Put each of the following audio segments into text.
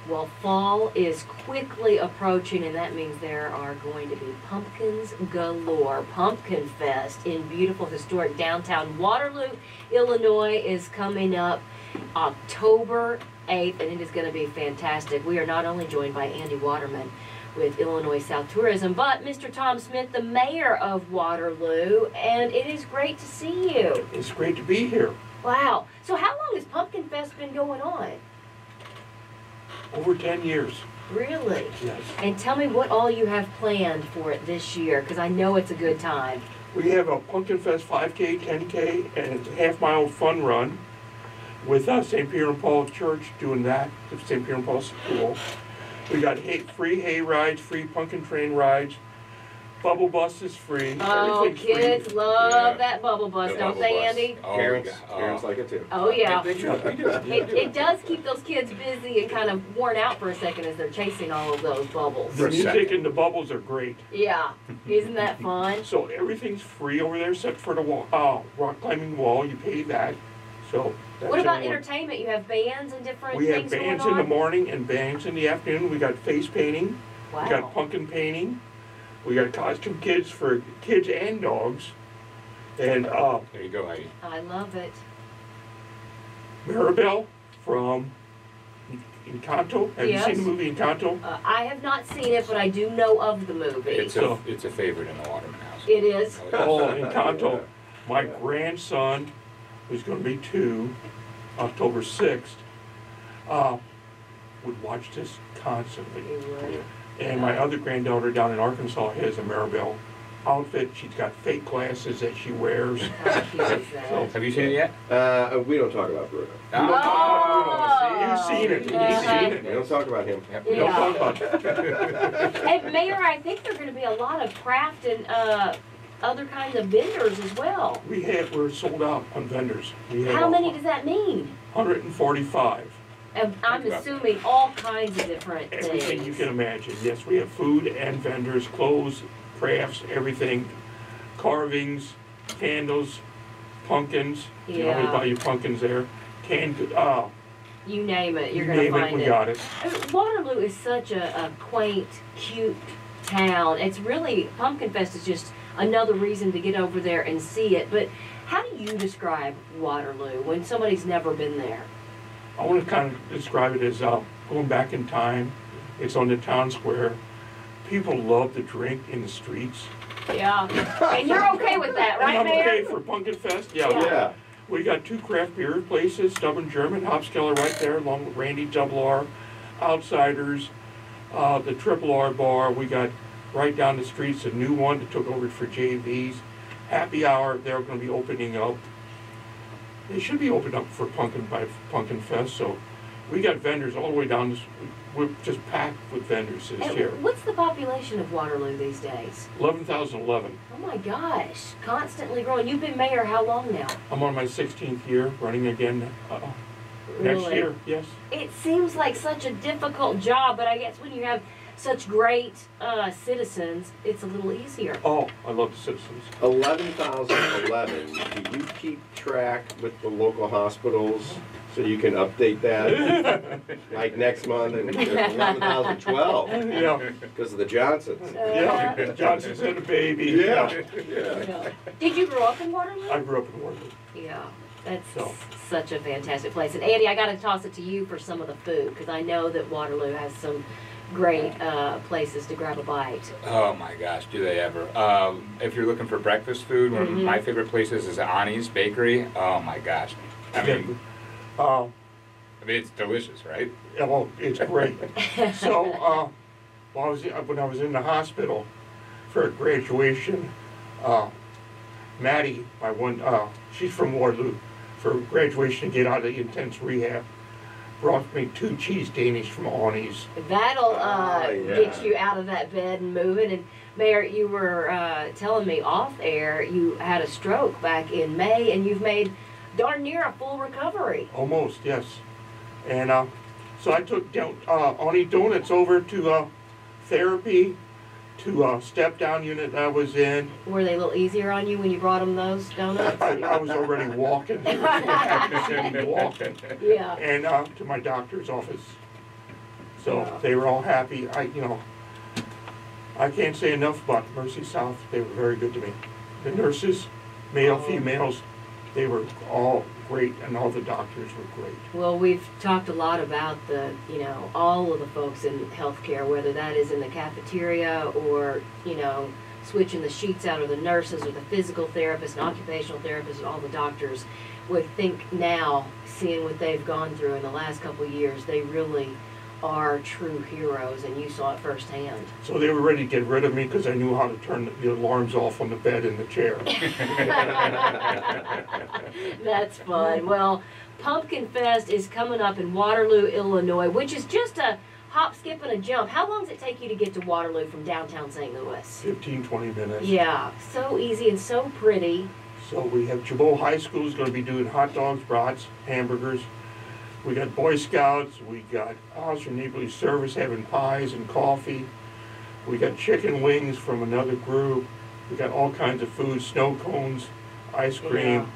Well, fall is quickly approaching, and that means there are going to be pumpkins galore. PumpkinFest in beautiful historic downtown Waterloo, Illinois is coming up October 8th, and it is going to be fantastic. We are not only joined by Andy Waterman with ILLINOISouth Tourism, but Mr. Tom Smith, the mayor of Waterloo, and it is great to see you. It's great to be here. Wow. So how long has PumpkinFest been going on? Over 10 years. Really? Yes. And tell me what all you have planned for it this year, because I know it's a good time. We have a PumpkinFest 5K, 10K, and a half-mile fun run with St. Peter and Paul Church doing that, at St. Peter and Paul School. We got free hay rides, free pumpkin train rides. Bubble bus is free. Oh, kids love that bubble bus, The don't bubble they, bus. Andy? Oh, Parents like it too. Oh, yeah. They do. We do. It does keep those kids busy and kind of worn out for a second as they're chasing all of those bubbles. The music and the bubbles are great. Yeah. Isn't that fun? So everything's free over there except for the rock climbing wall. You pay that. So that's What about the only one. entertainment? You have bands and different We things have bands going in on? the morning and bands in the afternoon. We got face painting. Wow. We got pumpkin painting. We got costume kids for kids and dogs. And There you go, Heidi. I love it. Maribel from Encanto. Have Yes. you seen the movie Encanto? I have not seen it, but I do know of the movie. It's a favorite in the Waterman house. It is. Oh, Encanto. My grandson, who's going to be 2, October 6th, would watch this constantly. You would. And my other granddaughter down in Arkansas has a Maribel outfit. She's got fake glasses that she wears. How cute is that? So, Have you seen it yet? We don't talk about Bruno. You've seen it. You've seen it. We don't talk about him. Yep. We don't talk about it. And Mayor, I think there are going to be a lot of craft and other kinds of vendors as well. We're sold out on vendors. We have How many does that mean? 145. And I'm assuming all kinds of different Everything you things. can imagine. Yes, we have food and vendors, clothes, crafts, everything, carvings, candles, pumpkins. You can always Yeah. buy your pumpkins there. Canned, You name it, you're you going to name it, find we it. got it. I mean, Waterloo is such a quaint, cute town. It's really, PumpkinFest is just another reason to get over there and see it. But how do you describe Waterloo when somebody's never been there? I want to kind of describe it as going back in time. It's on the town square. People love to drink in the streets. Yeah. And you're okay with that, right, And I'm Mayor? okay for PumpkinFest. Yeah. Yeah. We got 2 craft beer places, Stubborn German, Hopskeller right there, along with Randy Double R, Outsiders, the Triple R bar. We got right down the streets a new one that took over for JV's. Happy Hour, they're going to be opening up. They should be opened up for PumpkinFest. So we got vendors all the way down this. We're just packed with vendors this year. And what's the population of Waterloo these days? 11,011. Oh my gosh, constantly growing. You've been mayor how long now? I'm on my 16th year, running again next Really? year. Yes. It seems like such a difficult job, but I guess when you have such great citizens, it's a little easier. Oh, I love the citizens. 11,011. Do you keep track with the local hospitals so you can update that? Like next month and 11,012 Yeah. because of the Johnsons. Yeah, Johnson's had a baby. Yeah. Yeah. Did you grow up in Waterloo? I grew up in Waterloo. Yeah, that's So. such a fantastic place. And Andy, I got to toss it to you for some of the food because I know that Waterloo has some great places to grab a bite. Oh my gosh, do they ever. If you're looking for breakfast food, one of my favorite places is Ani's Bakery. Oh my gosh. I mean, it's delicious, right? Yeah, well, it's great. So, when I was in the hospital for graduation, Maddie, she's from Waterloo, for graduation to get out of the intense rehab, brought me 2 cheese Danish from Ani's. That'll yeah. get you out of that bed and moving. And Mayor, you were telling me off air you had a stroke back in May, and you've made darn near a full recovery. Almost, yes. And so I took Ani donuts over to therapy, to step-down unit I was in. Were they a little easier on you when you brought them those donuts? I was already walking. They were so happy to see me walking. Yeah. And to my doctor's office. So they were all happy. I can't say enough about Mercy South. They were very good to me. The nurses, male, females, they were all great, and all the doctors were great. Well, we've talked a lot about all of the folks in healthcare, whether that is in the cafeteria or, switching the sheets out, or the nurses or the physical therapists and occupational therapists and all the doctors. We think now, seeing what they've gone through in the last couple of years, they really are true heroes, and you saw it firsthand. So they were ready to get rid of me because I knew how to turn the alarms off on the bed and the chair. That's fun. Well, Pumpkin Fest is coming up in Waterloo, Illinois, which is just a hop, skip, and a jump. How long does it take you to get to Waterloo from downtown St. Louis? 15, 20 minutes. Yeah, so easy and so pretty. So we have Jabot High School is going to be doing hot dogs, brats, hamburgers. We got Boy Scouts. We got Officer Neighborly Service having pies and coffee. We got chicken wings from another group. We got all kinds of food, snow cones, ice cream.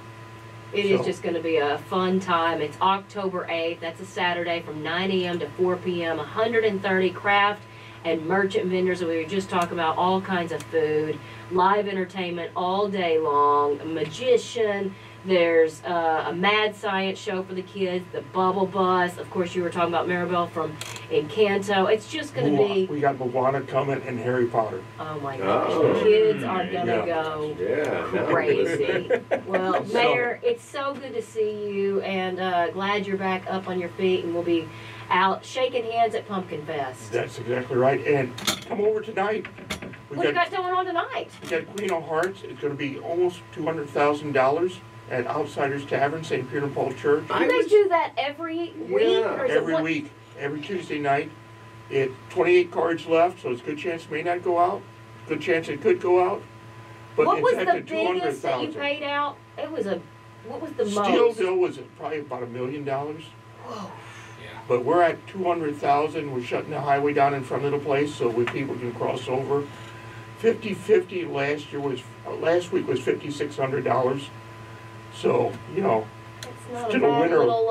It is just going to be a fun time. It's October 8th. That's a Saturday from 9 a.m. to 4 p.m. 130 craft and merchant vendors. And we were just talking about all kinds of food, live entertainment all day long, a magician. There's a mad science show for the kids, the bubble bus. Of course, you were talking about Maribel from Encanto. It's just going to be... We got Moana coming and Harry Potter. Oh my gosh, the kids are going to go crazy. Well, Mayor, it's so good to see you, and glad you're back up on your feet, and we'll be out shaking hands at Pumpkin Fest. That's exactly right. And come over tonight. What do you got going on tonight? We got Queen of Hearts. It's going to be almost $200,000 at Outsiders Tavern, St. Peter and Paul Church. You guys do that every week? Or is every week, every Tuesday night. 28 cards left, so it's a good chance it may not go out. Good chance it could go out. But what was it's the biggest that you paid out? What was the most? Steelville was probably about $1 million. Whoa. Yeah. But we're at 200,000. We're shutting the highway down in front of the place so people can cross over. 50-50 last week was $5,600. So, It's not a bad little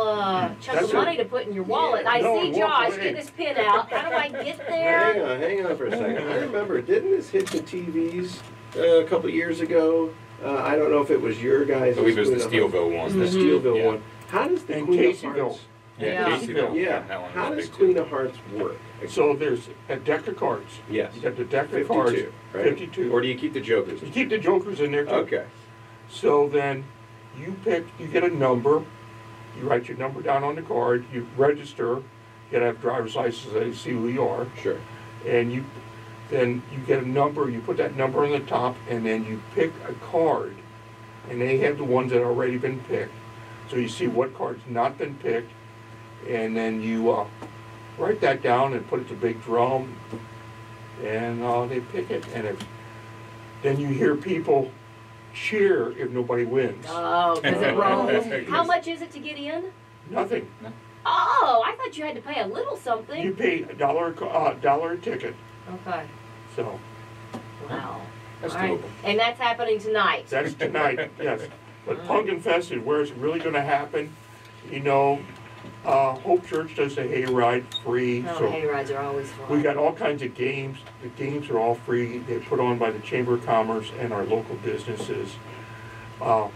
chunk of money to put in your wallet. I see Josh, get this pin out. How do I get there? Hang on for a second. I remember, didn't this hit the TVs a couple years ago? I don't know if it was your guys. I believe it was the Steelville one. The Steelville one. How does the Queen of Hearts... Caseyville. Yeah. How does Queen of Hearts work? So there's a deck of cards. Yes. You got the deck of 52, cards. right? 52. Or do you keep the jokers? You keep the jokers in there too. Okay. So then you get a number. You write your number down on the card. You register. You gotta have a driver's license so they see who you are. Sure. And then you get a number. You put that number on the top, and then you pick a card. And they have the ones that have already been picked. So you see what card's not been picked. And then you write that down and put it to a big drum, and they pick it. And then you hear people cheer if nobody wins. Oh, because it rolls. How much is it to get in? Nothing. Oh, I thought you had to pay a little something. You pay $1 a ticket. Okay. So. Wow. That's all right. doable. And that's happening tonight. That's tonight, yes. But Pumpkin Fest is where it's really going to happen. Hope Church does the hayride free. Oh, So hayrides are always fun. we got all kinds of games. The games are all free. They're put on by the Chamber of Commerce and our local businesses.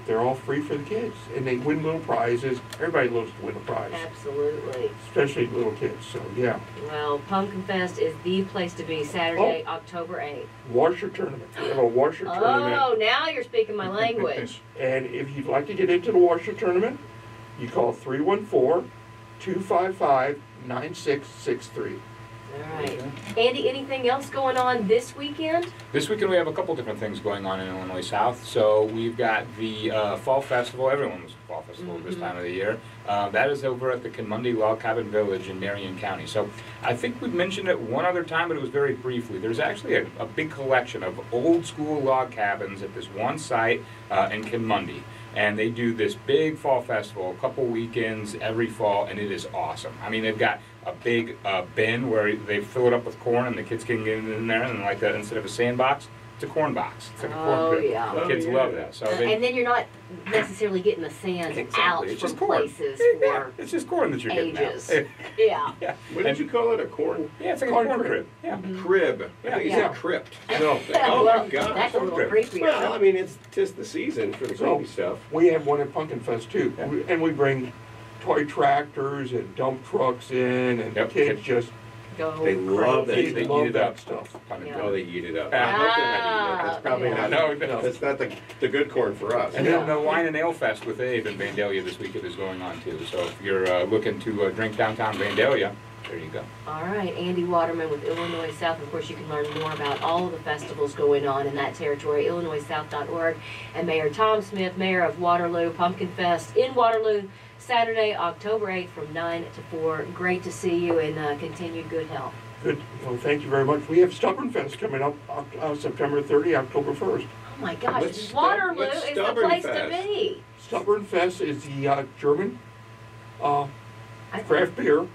They're all free for the kids, and they win little prizes. Everybody loves to win a prize, Absolutely. especially little kids. So yeah, Well, Pumpkin Fest is the place to be Saturday, October 8th. washer tournament. We have a washer tournament, Oh, now you're speaking my language. and if you'd like to get into the washer tournament, you call 314-255-9663. All right. Andy, anything else going on this weekend? This weekend we have a couple different things going on in Illinois South. So we've got the Fall Festival. Everyone's Fall Festival this time of the year. That is over at the Kinmundy Log Cabin Village in Marion County. So I think we've mentioned it one other time, but it was very briefly. There's actually a big collection of old school log cabins at this one site in Kinmundy. And they do this big fall festival, a couple weekends every fall, and it is awesome. I mean, they've got a big bin where they fill it up with corn, and the kids can get in there, and like that, instead of a sandbox, it's a corn box. It's like a Oh, corn crib. yeah. Oh, Kids yeah. love that. So they, And then you're not necessarily getting the sand out it's from just corn. places Yeah, for it's just corn that you're getting ages. out. Yeah. Yeah. What did you call it? A corn Yeah, it's like Corn a corn crib. crib. Yeah. crib? I think you Yeah. said crypt. No. Oh Well, my gosh. that's a little Okay. creepy. Well, I mean, it's just the season for the So- creepy stuff. We have one at Pumpkin Fest too, Yeah. and we bring toy tractors and dump trucks in, and Yep. kids just, Go They love crazy. that. they They eat love it that up. stuff. Yeah. Oh, they eat it up. Ah, I hope they're not eating it. That's probably yeah. not. No, That's not the good corn for us. And Yeah. then the Wine and Ale Fest with Abe in Vandalia this weekend is going on too. So if you're looking to drink downtown Vandalia, there you go. All right, Andy Waterman with Illinois South. Of course, you can learn more about all of the festivals going on in that territory, ILLINOISouth.org. And Mayor Tom Smith, Mayor of Waterloo, Pumpkin Fest in Waterloo, Saturday, October 8th from 9 to 4. Great to see you and continued good health. Good, well, thank you very much. We have Stubborn Fest coming up, September 30, October 1st. Oh my gosh, What's Waterloo what's is the Stubborn place to Fest? be. Stubborn Fest is the German I craft beer.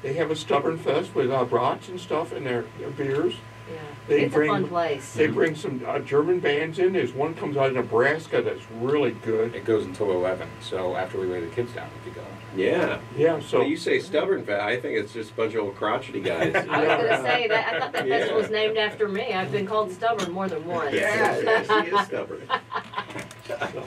They have a Stubborn Fest with brats and stuff and their beers. Yeah. They It's bring- a fun place. They bring some German bands in. There's one comes out of Nebraska that's really good. It goes until 11. So after we lay the kids down, we could go. Yeah. Yeah, So so you say stubborn fat. I think it's just a bunch of old crotchety guys. I was gonna say that. I thought that Yeah. festival was named after me. I've been called stubborn more than once. Yeah, she is stubborn. so.